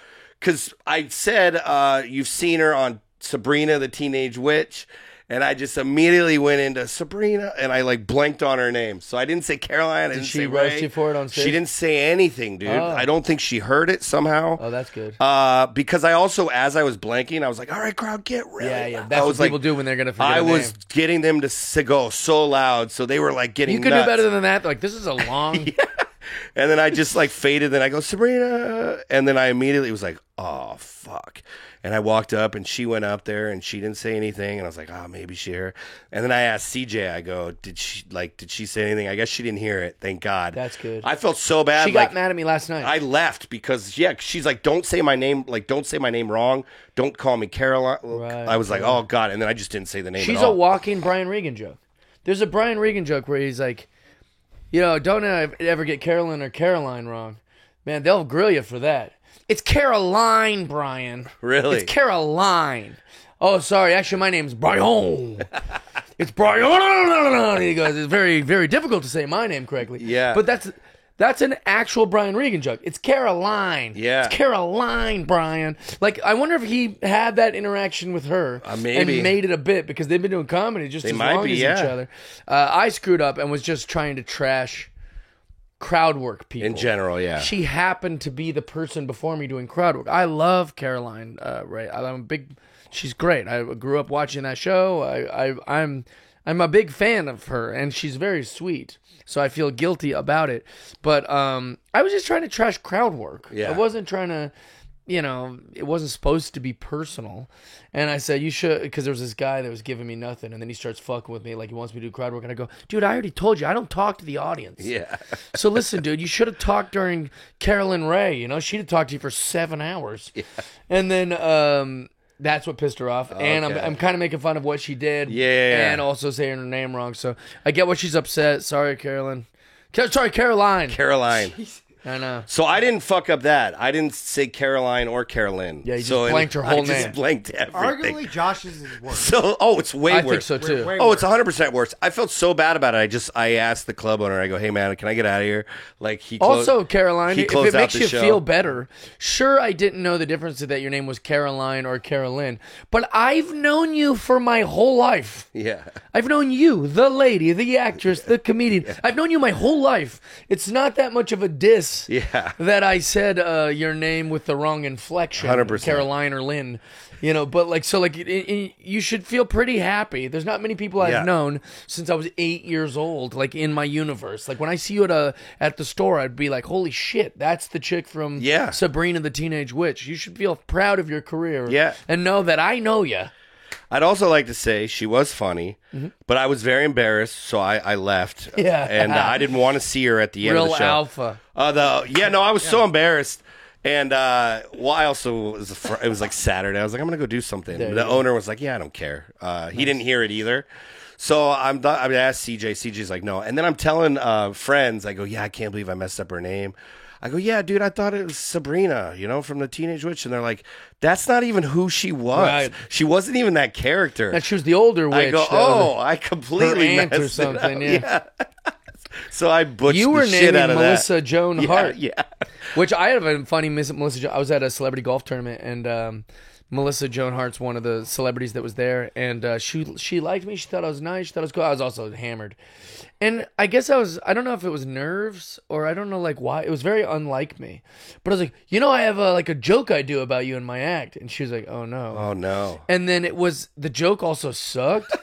Speaker 2: Because I said, you've seen her on Sabrina the Teenage Witch. And I just immediately went into Sabrina, and I like blanked on her name. So I didn't say Caroline. I didn't
Speaker 1: she
Speaker 2: say
Speaker 1: roast
Speaker 2: Ray.
Speaker 1: you for it on stage?
Speaker 2: She didn't say anything, dude.
Speaker 1: Oh.
Speaker 2: I don't think she heard it somehow.
Speaker 1: Oh, that's good.
Speaker 2: Because I also, as I was blanking, I was like, all right, crowd, get ready.
Speaker 1: Yeah. That's what people do when they're going to forget
Speaker 2: I
Speaker 1: a
Speaker 2: was
Speaker 1: name.
Speaker 2: getting them to go so loud, so they were like getting
Speaker 1: You could
Speaker 2: nuts.
Speaker 1: do better than that. Like, this is a long...
Speaker 2: And then I just like faded, and I go, Sabrina. And then I immediately was like, oh, fuck. And I walked up, and she went up there, and she didn't say anything. And I was like, oh, maybe she heard. And then I asked CJ, I go, did she say anything? I guess she didn't hear it. Thank God.
Speaker 1: That's good.
Speaker 2: I felt so bad.
Speaker 1: She got mad at me last night.
Speaker 2: I left because, she's like, don't say my name. Like, don't say my name wrong. Don't call me Caroline.
Speaker 1: Right,
Speaker 2: I was like, oh, God. And then I just didn't say the name
Speaker 1: She's
Speaker 2: at all.
Speaker 1: a walking Brian Regan joke. There's a Brian Regan joke where he's like, don't ever get Carolyn or Caroline wrong. Man, they'll grill you for that. It's Caroline, Brian.
Speaker 2: Really?
Speaker 1: It's Caroline. Oh, sorry. Actually, my name's Brian. It's Brian. He goes, it's very, very difficult to say my name correctly.
Speaker 2: Yeah.
Speaker 1: But that's an actual Brian Regan joke. It's Caroline.
Speaker 2: Yeah.
Speaker 1: It's Caroline, Brian. Like, I wonder if he had that interaction with her
Speaker 2: maybe.
Speaker 1: and made it a bit because they've been doing comedy just as
Speaker 2: might
Speaker 1: long
Speaker 2: be,
Speaker 1: as
Speaker 2: yeah.
Speaker 1: each other. I screwed up and was just trying to trash crowd work people.
Speaker 2: In general, yeah.
Speaker 1: She happened to be the person before me doing crowd work. I love Caroline Ray. She's great. I grew up watching that show. I'm a big fan of her, and she's very sweet. So I feel guilty about it. But I was just trying to trash crowd work.
Speaker 2: Yeah.
Speaker 1: I wasn't trying to, it wasn't supposed to be personal. And I said, you should, because there was this guy that was giving me nothing, and then he starts fucking with me like he wants me to do crowd work. And I go, dude, I already told you, I don't talk to the audience.
Speaker 2: Yeah.
Speaker 1: So listen, dude, you should have talked during Carolyn Ray. She'd have talked to you for 7 hours. Yeah. And then that's what pissed her off. And I'm kind of making fun of what she did.
Speaker 2: Yeah.
Speaker 1: And also saying her name wrong. So I get what she's upset. Sorry, Carolyn. Sorry, Caroline.
Speaker 2: Caroline.
Speaker 1: I know.
Speaker 2: So I didn't fuck up that. I didn't say Caroline or Carolyn.
Speaker 1: Yeah, you just
Speaker 2: so
Speaker 1: blanked her whole
Speaker 2: I just
Speaker 1: name.
Speaker 2: blanked everything.
Speaker 3: Arguably, Josh's is worse.
Speaker 2: So, it's way
Speaker 1: I
Speaker 2: worse.
Speaker 1: think so too.
Speaker 3: Way
Speaker 2: Oh,
Speaker 3: worse.
Speaker 2: it's 100% worse. I felt so bad about it. I asked the club owner. I go, "Hey man, can I get out of here?" Like
Speaker 1: Also, Caroline,
Speaker 2: he
Speaker 1: if
Speaker 2: closed
Speaker 1: it
Speaker 2: out
Speaker 1: makes
Speaker 2: the
Speaker 1: you
Speaker 2: show.
Speaker 1: feel better, sure, I didn't know the difference that your name was Caroline or Carolyn, but I've known you for my whole life.
Speaker 2: Yeah.
Speaker 1: I've known you, the lady, the actress, the comedian. I've known you my whole life. It's not that much of a diss
Speaker 2: Yeah.
Speaker 1: that I said your name with the wrong inflection,
Speaker 2: 100%.
Speaker 1: Caroline or Lynn. But you should feel pretty happy. There's not many people I've
Speaker 2: Yeah.
Speaker 1: known since I was 8 years old, like in my universe. Like when I see you at the store, I'd be like, "Holy shit, that's the chick from
Speaker 2: Yeah.
Speaker 1: Sabrina the Teenage Witch." You should feel proud of your career,
Speaker 2: Yeah.
Speaker 1: and know that I know you.
Speaker 2: I'd also like to say she was funny, but I was very embarrassed, so I left.
Speaker 1: Mm-hmm. Yeah.
Speaker 2: And I didn't want to see her at the end of
Speaker 1: Real
Speaker 2: the show.
Speaker 1: alpha.
Speaker 2: I was so embarrassed. And I also it was like Saturday. I was like, I'm gonna go do something.
Speaker 1: There you
Speaker 2: The
Speaker 1: go.
Speaker 2: owner was like, "Yeah, I don't care." He didn't hear it either. So I asked CJ. CJ's like, "No." And then I'm telling friends, I go, "Yeah, I can't believe I messed up her name." I go, "Yeah, dude, I thought it was Sabrina, from the Teenage Witch." And they're like, "That's not even who she was.
Speaker 1: Right.
Speaker 2: She wasn't even that character."
Speaker 1: That she was the older witch.
Speaker 2: I go, I completely
Speaker 1: her aunt or
Speaker 2: messed it up.
Speaker 1: something, yeah.
Speaker 2: So I butched
Speaker 1: You
Speaker 2: the
Speaker 1: were
Speaker 2: shit out
Speaker 1: naming
Speaker 2: of
Speaker 1: Melissa
Speaker 2: that.
Speaker 1: Joan Hart.
Speaker 2: Yeah.
Speaker 1: Which I have a funny Melissa. I was at a celebrity golf tournament, and Melissa Joan Hart's one of the celebrities that was there, and she liked me. She thought I was nice. She thought I was cool. I was also hammered, and I guess I don't know if it was nerves or I don't know why. It was very unlike me, but I was like, I have a joke I do about you in my act, and she was like, "Oh no,
Speaker 2: Oh no.
Speaker 1: And then the joke also sucked.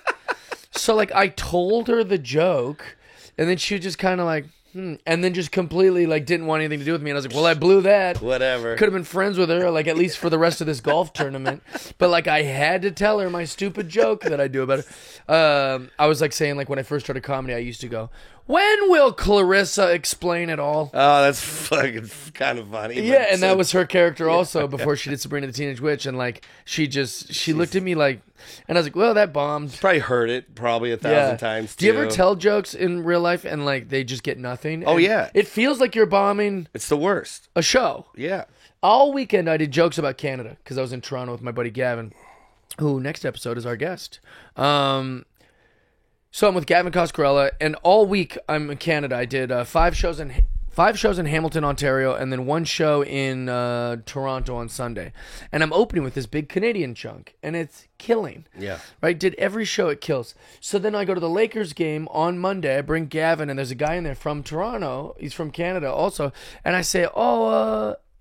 Speaker 1: So I told her the joke, and then she was just kind of and then just completely didn't want anything to do with me. And I was like, well, I blew that.
Speaker 2: Whatever.
Speaker 1: Could have been friends with her, at least for the rest of this golf tournament. But I had to tell her my stupid joke that I do about her. I was saying when I first started comedy, I used to go, "When will Clarissa explain it all?"
Speaker 2: Oh, that's fucking kind of funny. but
Speaker 1: Yeah, and
Speaker 2: so-
Speaker 1: that was her character also before she did Sabrina the Teenage Witch, and she looked at me and I was like, well, that bombed.
Speaker 2: probably heard it 1,000 times.
Speaker 1: Do you ever
Speaker 2: too.
Speaker 1: tell jokes in real life and they just get nothing?
Speaker 2: Oh,
Speaker 1: And
Speaker 2: yeah.
Speaker 1: it feels like you're bombing
Speaker 2: It's the worst.
Speaker 1: a show.
Speaker 2: Yeah.
Speaker 1: All weekend I did jokes about Canada because I was in Toronto with my buddy Gavin, who next episode is our guest. So I'm with Gavin Coscarella, and all week I'm in Canada. I did 5 shows in Hamilton, Ontario, and then 1 show in Toronto on Sunday. And I'm opening with this big Canadian chunk, and it's killing.
Speaker 2: Yeah.
Speaker 1: Right? Did every show, it kills. So then I go to the Lakers game on Monday. I bring Gavin, and there's a guy in there from Toronto. He's from Canada also. And I say,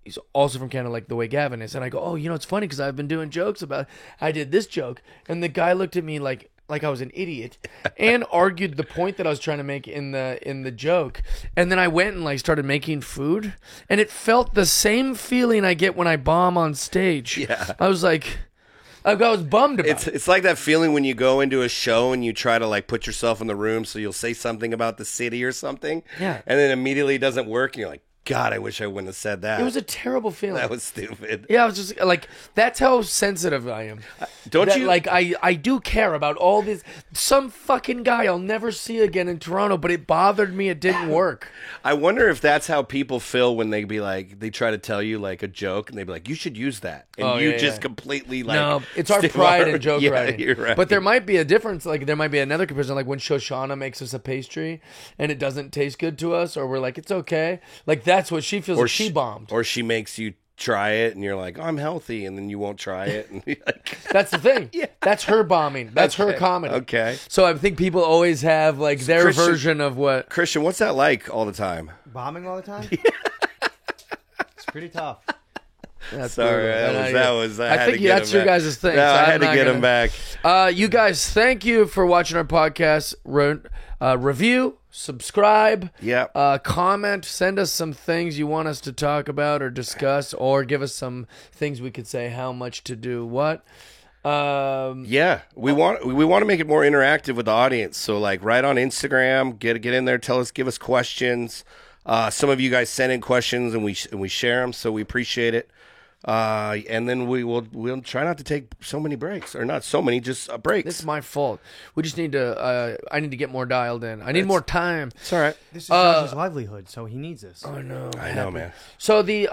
Speaker 1: he's also from Canada, like the way Gavin is. And I go, it's funny because I've been doing jokes about, I did this joke. And the guy looked at me like I was an idiot and argued the point that I was trying to make in the joke. And then I went and started making food, and it felt the same feeling I get when I bomb on stage.
Speaker 2: Yeah.
Speaker 1: I was like, I was bummed about it.
Speaker 2: It's like that feeling when you go into a show and you try to put yourself in the room so you'll say something about the city or something.
Speaker 1: Yeah.
Speaker 2: And then immediately it doesn't work and you're like, God, I wish I wouldn't have said that.
Speaker 1: It was a terrible feeling.
Speaker 2: That was stupid.
Speaker 1: Yeah, I was just that's how sensitive I am.
Speaker 2: Don't
Speaker 1: That,
Speaker 2: you-
Speaker 1: I do care about all this. Some fucking guy I'll never see again in Toronto, but it bothered me. It didn't work.
Speaker 2: I wonder if that's how people feel when they be they try to tell you a joke and they be like, you should use that. And
Speaker 1: Oh,
Speaker 2: you
Speaker 1: yeah,
Speaker 2: just
Speaker 1: yeah.
Speaker 2: completely
Speaker 1: No, it's our
Speaker 2: stick
Speaker 1: pride
Speaker 2: our-
Speaker 1: in joke
Speaker 2: yeah,
Speaker 1: writing.
Speaker 2: You're right.
Speaker 1: But there might be a difference. There might be another comparison, when Shoshana makes us a pastry and it doesn't taste good to us, or we're like, it's okay. That's what she feels. She bombed.
Speaker 2: Or she makes you try it and you're like, oh, I'm healthy, and then you won't try it. And you're like,
Speaker 1: That's the thing. That's her bombing. That's her
Speaker 2: Okay.
Speaker 1: comedy.
Speaker 2: Okay.
Speaker 1: So I think people always have their
Speaker 2: Christian-
Speaker 1: version of what.
Speaker 2: Christian, what's that like all the time?
Speaker 3: Bombing all the time? It's pretty tough.
Speaker 1: That's
Speaker 2: Sorry,
Speaker 1: brutal.
Speaker 2: that was. I
Speaker 1: I
Speaker 2: had
Speaker 1: think
Speaker 2: to get
Speaker 1: that's
Speaker 2: him
Speaker 1: your
Speaker 2: back.
Speaker 1: guys' thing.
Speaker 2: No,
Speaker 1: so
Speaker 2: I
Speaker 1: I'm
Speaker 2: had to
Speaker 1: not
Speaker 2: get
Speaker 1: gonna-
Speaker 2: him back.
Speaker 1: You guys, thank you for watching our podcast. Review, subscribe, comment, send us some things you want us to talk about or discuss, or give us some things we could say how much to do what.
Speaker 2: Yeah, we want to make it more interactive with the audience. So right on Instagram, get in there, give us questions. Some of you guys send in questions and we share them, so we appreciate it. And then we'll try not to take so many breaks, or not so many, just breaks.
Speaker 1: It's my fault. We just need to. I need to get more dialed in. I need more time.
Speaker 2: It's all right.
Speaker 3: This is Josh's livelihood, so he needs this.
Speaker 1: I know.
Speaker 2: I know, man.
Speaker 1: So the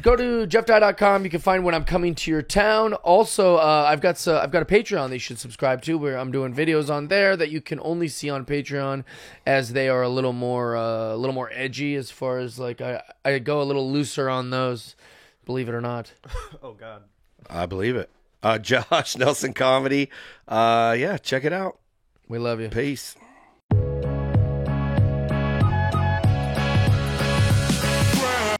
Speaker 1: go to jeffdye.com. You can find when I'm coming to your town. Also, I've got a Patreon that you should subscribe to, where I'm doing videos on there that you can only see on Patreon, as they are a little more edgy as far as like I go a little looser on those. Believe it or not.
Speaker 3: Oh God.
Speaker 2: I believe it. Josh Nelson Comedy. Yeah, check it out.
Speaker 1: We love you.
Speaker 2: Peace.